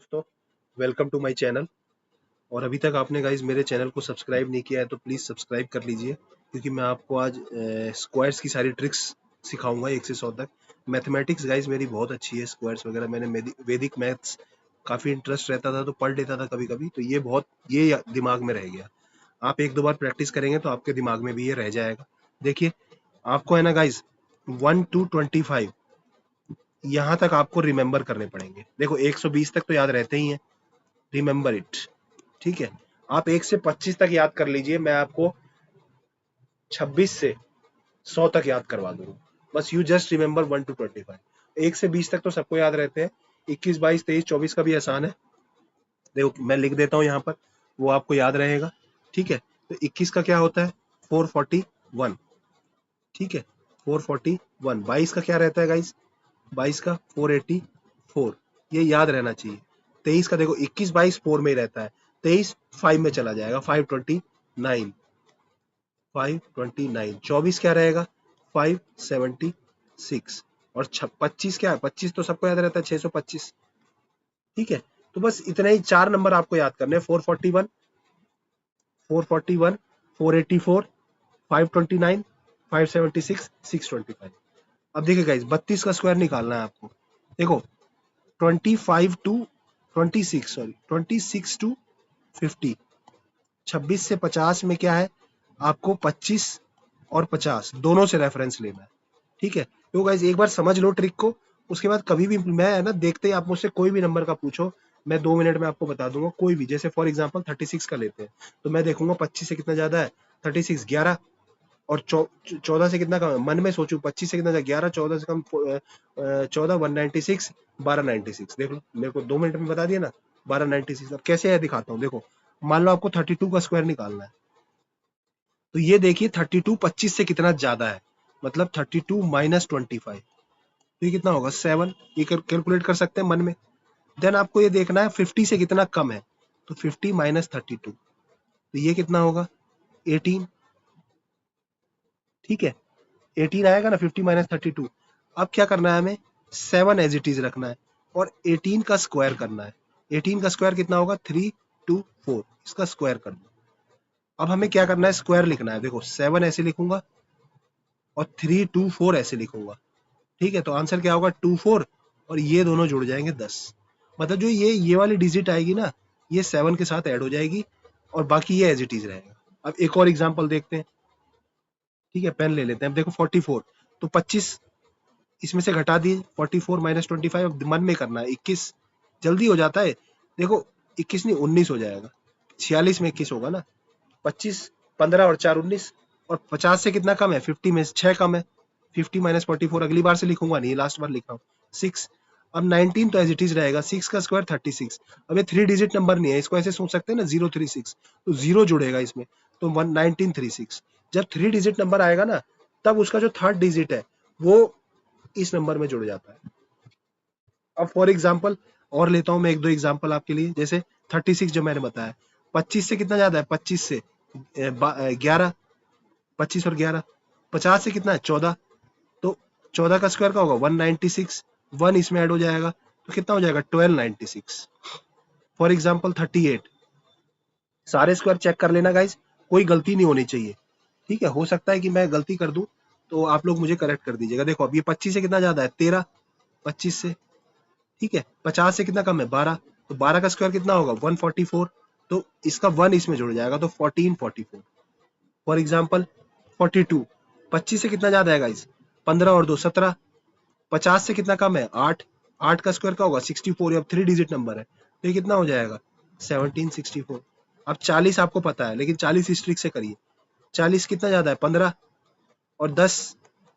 दोस्तों, welcome to my channel. और अभी तक आपने गाइज मेरे चैनल को सब्सक्राइब नहीं किया है तो प्लीज़ सब्सक्राइब कर लीजिए, क्योंकि मैं आपको आज स्क्वायर्स की सारी ट्रिक्स सिखाऊंगा 1 से 100 तक। मैथमेटिक्स गाइज मेरी बहुत अच्छी है, स्क्वायर्स वगैरह मैंने वैदिक मैथ्स काफ़ी इंटरेस्ट रहता था तो पढ़ लेता था कभी कभी, तो ये दिमाग में रह गया। आप एक दो बार प्रैक्टिस करेंगे तो आपके दिमाग में भी ये रह जाएगा। देखिए, आपको है ना गाइज 1 to 25 यहाँ तक आपको रिमेंबर करने पड़ेंगे। देखो 120 तक तो याद रहते ही हैं, रिमेंबर इट। ठीक है, आप 1 से 25 तक याद कर लीजिए, मैं आपको 26 से 100 तक याद करवा दूंगा। बस यू जस्ट रिमेंबर 1 to 25। 1 से 20 तक तो सबको याद रहते हैं, 21, 22, 23, 24 का भी आसान है। देखो मैं लिख देता हूँ यहाँ पर, वो आपको याद रहेगा। ठीक है, तो 21 का क्या होता है 441। ठीक है, 441। 22 का क्या रहता है गाइस, 22 का 484। ये याद रहना चाहिए। 23 का देखो 21, 22 4 में ही रहता है, 23 5 में चला जाएगा, 529। 529। 24 क्या रहेगा 576। और 25 क्या है, 25 तो सबको याद रहता है 625। ठीक है, तो बस इतने ही 4 नंबर आपको याद करने हैं, 441, 441, 484, 529, 576, 625। अब देखिए गाइस, 32 का स्क्वायर निकालना है आपको। देखो 26 टू 50, 26 से 50 में क्या है, आपको 25 और 50 दोनों से रेफरेंस लेना है। ठीक है, तो गाइज एक बार समझ लो ट्रिक को, उसके बाद कभी भी मैं है ना, देखते ही आप मुझसे कोई भी नंबर का पूछो, मैं 2 मिनट में आपको बता दूंगा। कोई भी, जैसे फॉर एग्जांपल 36 का लेते हैं, तो मैं देखूंगा 25 से कितना ज्यादा है, 36 11, और 14 से कितना कम है, मन में सोचू 25 से कितना ज्यादा, 11, 14 से कम 14, 196, 1296। देख लो, मेरे को 2 मिनट में बता दिया ना 1296। अब कैसे है दिखाता हूँ। देखो, मान लो आपको 32 का स्क्वायर निकालना है, तो ये देखिए 32 25 से कितना ज्यादा है, मतलब 32 माइनस 25, तो ये कितना होगा 7। ये कैलकुलेट कर सकते हैं मन में। देन आपको ये देखना है 50 से कितना कम है, तो 50 माइनस 32, तो ये कितना होगा 18। ठीक है, 18 आएगा ना 50 माइनस 32। अब क्या करना है हमें, 7 एज इट इज रखना है और 18 का स्क्वायर करना है। 18 का स्क्वायर कितना होगा 324, इसका स्क्वायर कर दो। अब हमें क्या करना है, स्क्वायर लिखना है। देखो 7 ऐसे लिखूंगा और 324 ऐसे लिखूंगा। ठीक है, तो आंसर क्या होगा 24, और ये दोनों जुड़ जाएंगे 10। मतलब जो ये वाली डिजिट आएगी ना, ये 7 के साथ ऐड हो जाएगी और बाकी ये एज इट इज रहेगा। अब एक और एग्जांपल देखते हैं। ठीक है, पेन ले लेते हैं। अब देखो 44, तो 25 इसमें से घटा दिए, 44 माइनस 25। अब मन में करना है, 21 जल्दी हो जाता है। देखो 21 नहीं 19 हो जाएगा, 46 में 21 होगा ना, 25, 15 और 4 19। और 50 से कितना कम है, 50 में 6 कम है, 50 माइनस 44। अगली बार से लिखूंगा नहीं, लास्ट बार लिख रहा हूँ 6। अब 19 तो एज इट इज रहेगा, 6 का स्क्वायर 36। अब ये 3 डिजिट नंबर नहीं है, इसको ऐसे सोच सकते हैं ना 036, तो 0 जुड़ेगा इसमें, तो 1936। जब 3 डिजिट नंबर आएगा ना, तब उसका जो थर्ड डिजिट है वो इस नंबर में जुड़ जाता है। अब फॉर एग्जाम्पल और लेता हूं मैं एक दो एग्जाम्पल आपके लिए। जैसे 36 जो मैंने बताया, 25 से कितना ज्यादा है, 25 से 11, 25 और 11। 50 से कितना है 14, तो 14 का स्क्वायर का होगा 196, 1 इसमें ऐड हो जाएगा, तो कितना हो जाएगा 1296। फॉर एग्जाम्पल 38, सारे स्क्वायर चेक कर लेना गाइज, कोई गलती नहीं होनी चाहिए। ठीक है, हो सकता है कि मैं गलती कर दूं, तो आप लोग मुझे करेक्ट कर दीजिएगा। देखो अब ये 25 से कितना ज्यादा है 13, 25 से। ठीक है, 50 से कितना कम है 12, तो 12 का स्क्वायर कितना होगा 144, तो इसका 1 इसमें जुड़ जाएगा, तो 1444। फॉर एग्जाम्पल 42, 25 से कितना ज्यादा है गाइज 15 और 2 17। 50 से कितना कम है 8, 8 का स्क्वायर का होगा 64, अब 3 डिजिट नंबर है, तो ये कितना हो जाएगा 1764। अब 40 आपको पता है, लेकिन 40 इस ट्रिक से करिए। 40 कितना ज्यादा है 15 और 10,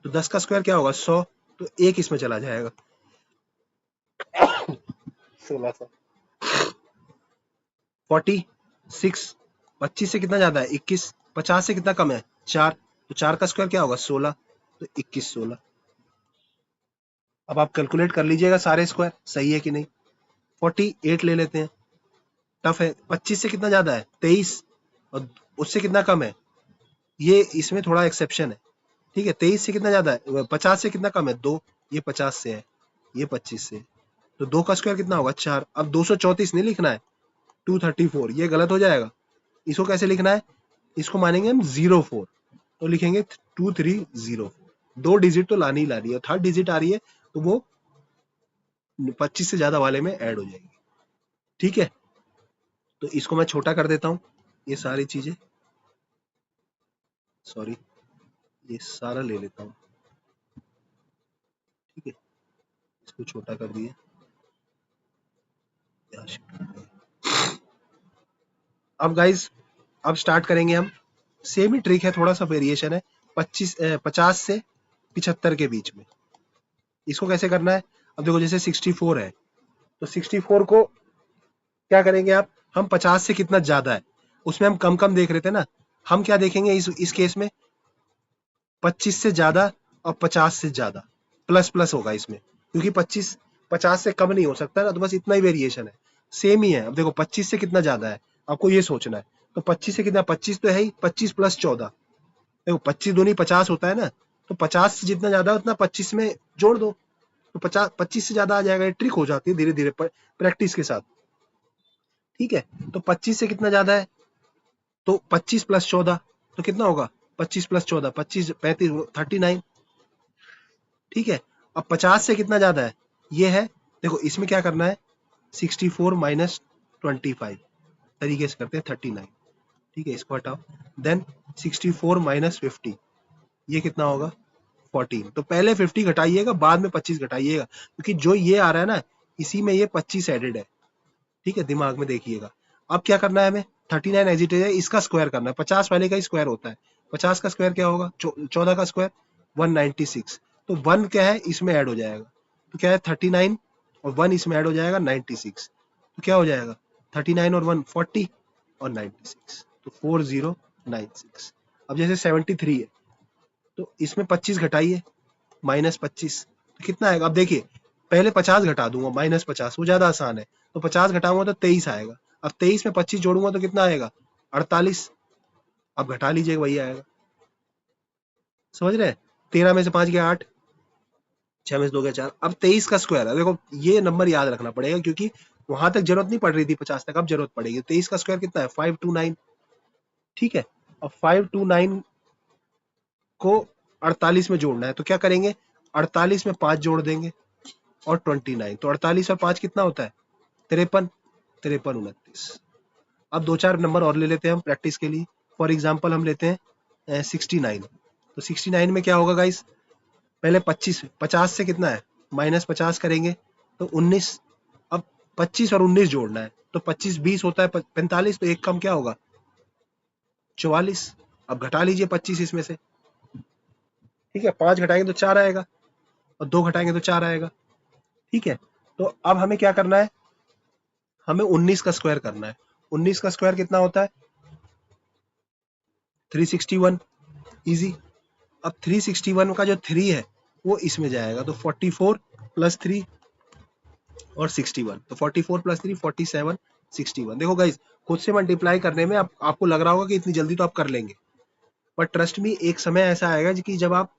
तो 10 का स्क्वायर क्या होगा 100, तो एक इसमें चला जाएगा 1600। 46, 25 से कितना ज्यादा है 21, 50 से कितना कम है 4, तो 4 का स्क्वायर क्या होगा 16, तो 21 16। अब आप कैलकुलेट कर लीजिएगा सारे स्क्वायर सही है कि नहीं। 48 ले लेते हैं, टफ है। 25 से कितना ज्यादा है 23, और उससे कितना कम है, ये इसमें थोड़ा एक्सेप्शन है। ठीक है, 23 से कितना ज्यादा है 50 से कितना कम है 2, ये 50 से है, ये 25 से है। तो 2 का स्क्वायर कितना होगा 4। अब 234 नहीं लिखना है, 234, ये गलत हो जाएगा। इसको कैसे लिखना है, इसको मानेंगे हम 04, तो लिखेंगे 2304। 2 डिजिट तो लानी ही लानी है, थर्ड डिजिट आ रही है तो वो 25 से ज्यादा वाले में ऐड हो जाएगी। ठीक है, तो इसको मैं छोटा कर देता हूं, ये सारी चीजें, सॉरी, ये सारा ले लेता हूं। ठीक है, इसको छोटा कर दिए। अब गाइस, अब स्टार्ट करेंगे हम। सेम ही ट्रिक है, थोड़ा सा वेरिएशन है। 50 से 75 के बीच में इसको कैसे करना है। अब देखो जैसे 64 है, तो 64 को क्या करेंगे आप, हम 50 से कितना ज्यादा है उसमें हम कम कम देख रहे थे ना, हम क्या देखेंगे इस केस में 25 से ज्यादा और 50 से ज्यादा, प्लस प्लस होगा इसमें, क्योंकि 25 50 से कम नहीं हो सकता ना, तो बस इतना ही वेरिएशन है, सेम ही है। अब देखो 25 से कितना ज्यादा है, आपको ये सोचना है। तो 25 से कितना, 25 तो है ही, 25 प्लस 14, देखो 25 दूनी 50 होता है ना, तो 50 से जितना ज्यादा उतना 25 में जोड़ दो, तो 25 से ज्यादा आ जाएगा। ये ट्रिक हो जाती है धीरे धीरे प्रैक्टिस के साथ। ठीक है, तो 25 से कितना ज्यादा है, तो 25 प्लस 14, तो कितना होगा 25 प्लस 14, 25 35 39। ठीक है, अब 50 से कितना ज्यादा है, ये है, देखो इसमें क्या करना है, 64 माइनस 25 तरीके से करते हैं 39। ठीक है, इसको हटाओ, देन 64 माइनस 50, ये कितना होगा 14। तो पहले 50 घटाइएगा, बाद में 25 घटाइएगा, क्योंकि जो ये आ रहा है ना, इसी में ये 25 एडेड है। ठीक है, दिमाग में देखिएगा। अब क्या करना है हमें, 39 एजिटेज है, इसका स्क्वायर करना है, 50 वाले का ही स्क्वायर होता है। 50 का स्क्वायर क्या होगा, 14 का स्क्वायर 196, तो 1 क्या है इसमें ऐड हो जाएगा, तो क्या है 39, और 1 इसमें ऐड हो जाएगा 96, तो क्या हो जाएगा 39 और 1 40 और 96, तो 4096। अब जैसे 73 है, तो इसमें 25 घटाइए, -25, तो कितना आएगा, अब देखिए पहले 50 घटा दूंगा, -50, वो ज्यादा आसान है। तो 50 घटाऊंगा तो 23 आएगा, अब 23 में 25 जोड़ूंगा तो कितना आएगा 48, अब घटा लीजिए वही आएगा। समझ रहे हैं, 13 में से 5 गया 8, 6 में से 2 गया 4, अब 23 का स्क्वायर है। देखो ये नंबर याद रखना पड़ेगा, क्योंकि वहां तक जरूरत नहीं पड़ रही थी 50 तक, अब जरूरत पड़ेगी। 23 का स्क्वायर कितना है 529। ठीक है, अब 529 को 48 में जोड़ना है, तो क्या करेंगे 48 में 5 जोड़ देंगे और 29, तो 48 और 5 कितना होता है 53, 53 29। अब 2-4 नंबर और ले लेते हैं हम प्रैक्टिस के लिए। फॉर एग्जाम्पल हम लेते हैं 69, तो 69 में क्या होगा गाइस, पहले 25, 50 से कितना है -50 करेंगे तो 19, अब 25 और 19 जोड़ना है, तो 25 20 होता है 45, तो एक कम क्या होगा 44, अब घटा लीजिए 25 इसमें से। ठीक है, 5 घटाएंगे तो 4 आएगा, और 2 घटाएंगे तो 4 आएगा। ठीक है, तो अब हमें क्या करना है, हमें 19 का स्क्वायर करना है। 19 का स्क्वायर कितना होता है 361, इजी। अब 361 का जो 3 है वो इसमें जाएगा, तो 44 प्लस 3 और 61, तो 44 प्लस 3 47, 61। देखो गाइज, खुद से मल्टीप्लाई करने में आपको लग रहा होगा कि इतनी जल्दी तो आप कर लेंगे, पर ट्रस्ट मी एक समय ऐसा आएगा कि जब आप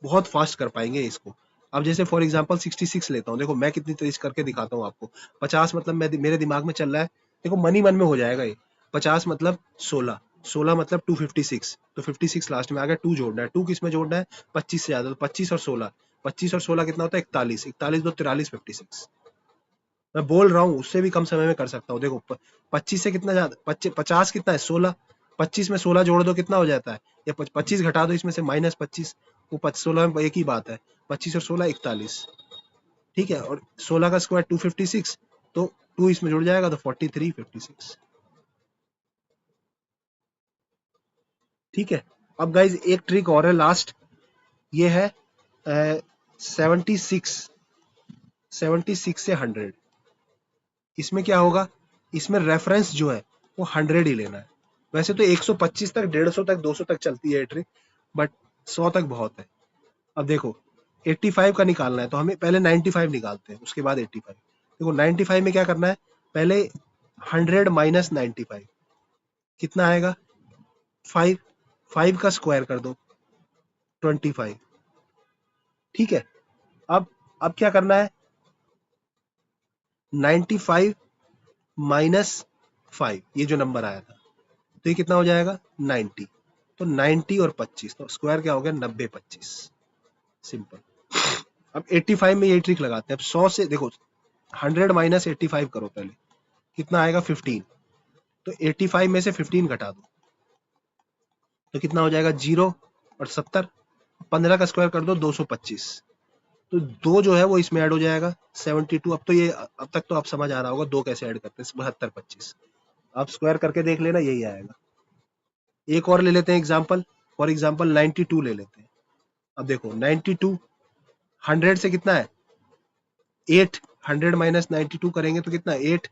बहुत फास्ट कर पाएंगे इसको। अब जैसे फॉर एग्जांपल 66 लेता हूँ, देखो मैं कितनी तेज करके दिखाता हूँ आपको। 50 मतलब मेरे दिमाग में चल रहा है, देखो मन ही मन में हो जाएगा ये। 50 मतलब 16, 16 मतलब 256, तो 56 लास्ट में आ गया, 2 जोड़ना है, 2 किस में जोड़ना है 25 से ज्यादा, तो 25 और 16, 25 और 16 कितना होता है 41, 41 दो 43, 56। मैं बोल रहा हूँ उससे भी कम समय में कर सकता हूँ। देखो 25 से कितना ज्यादा, 50 कितना है 16, 25 में 16 जोड़ दो कितना हो जाता है, या 25 घटा दो इसमें से -25, वो 16 में एक ही बात है, 25 और 16 41। ठीक है, और 16 का स्क्वायर 256, तो 2 इसमें जुड़ जाएगा तो 43 56। ठीक है, अब गाइज एक ट्रिक और है लास्ट, ये है 76, 76 से 100। इसमें क्या होगा, इसमें रेफरेंस जो है वो 100 ही लेना है। वैसे तो 125 तक 150 तक 200 तक चलती है ट्रिक, बट 100 तक बहुत है। अब देखो 85 का निकालना है, तो हमें पहले 95 निकालते हैं, उसके बाद 85। देखो 95 में क्या करना है, पहले 100 माइनस 95 कितना आएगा 5, 5 का स्क्वायर कर दो 25। ठीक है, अब क्या करना है, 95 माइनस 5, ये जो नंबर आया था, तो ये कितना हो जाएगा 90। तो 90 और 25, तो स्क्वायर क्या हो गया 90 25। सिंपल। अब 85 में ये ट्रिक लगाते हैं। अब 100 से देखो, 100 माइनस 85 करो पहले, कितना आएगा 15। तो 85 में से 15 घटा दो, तो कितना हो जाएगा 0 और 70। 15 का स्क्वायर कर दो 225। तो 2 जो है वो इसमें ऐड हो जाएगा 72। अब तो ये, अब तक तो आप समझ आ रहा होगा 2 कैसे ऐड करते हैं। 72 25, आप स्क्वायर करके देख लेना, यही आएगा। एक और ले लेते हैं एग्जांपल, फॉर एग्जांपल 92 ले लेते हैं। अब देखो 92 100 से कितना है 8, 100 माइनस 92 करेंगे तो कितना है 8,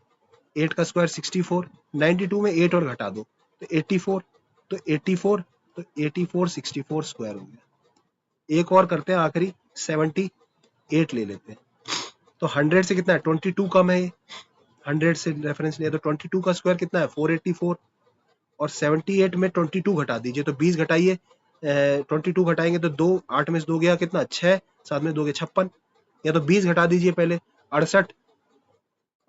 8 का स्क्वायर 64, 92 में 8 और घटा दो तो 84, तो 84, तो 84 64 स्क्वायर हो गया। एक और करते हैं आखिरी, 78 ले लेते हैं। तो 100 से कितना है 22 कम है, 100 से रेफरेंस लिया तो 22 का स्क्वायर कितना है 484, और 78 में 22 घटा दीजिए तो 20 घटाइए, 22 घटाएंगे तो 2, 8 में से 2 गया कितना 6, 7 में 2 गया 56, या तो 20 घटा दीजिए पहले 68,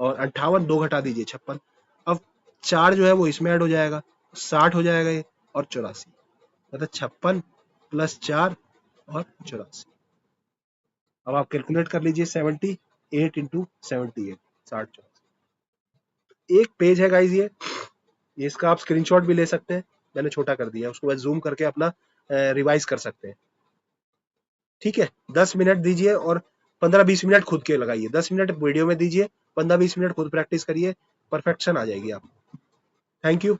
और 58 2 घटा दीजिए 56। अब 4 जो है वो इसमें ऐड हो जाएगा, 60 हो जाएगा ये, और 84, मतलब 56 प्लस 4 और 84। अब आप कैलकुलेट कर लीजिए 78 इंटू 78, 60 84। एक पेज है गाइज ये, इसका आप स्क्रीनशॉट भी ले सकते हैं, मैंने छोटा कर दिया, उसको बस जूम करके अपना रिवाइज कर सकते हैं। ठीक है, 10 मिनट दीजिए और 15-20 मिनट खुद के लगाइए। 10 मिनट वीडियो में दीजिए, 15-20 मिनट खुद प्रैक्टिस करिए, परफेक्शन आ जाएगी आपको। Thank you.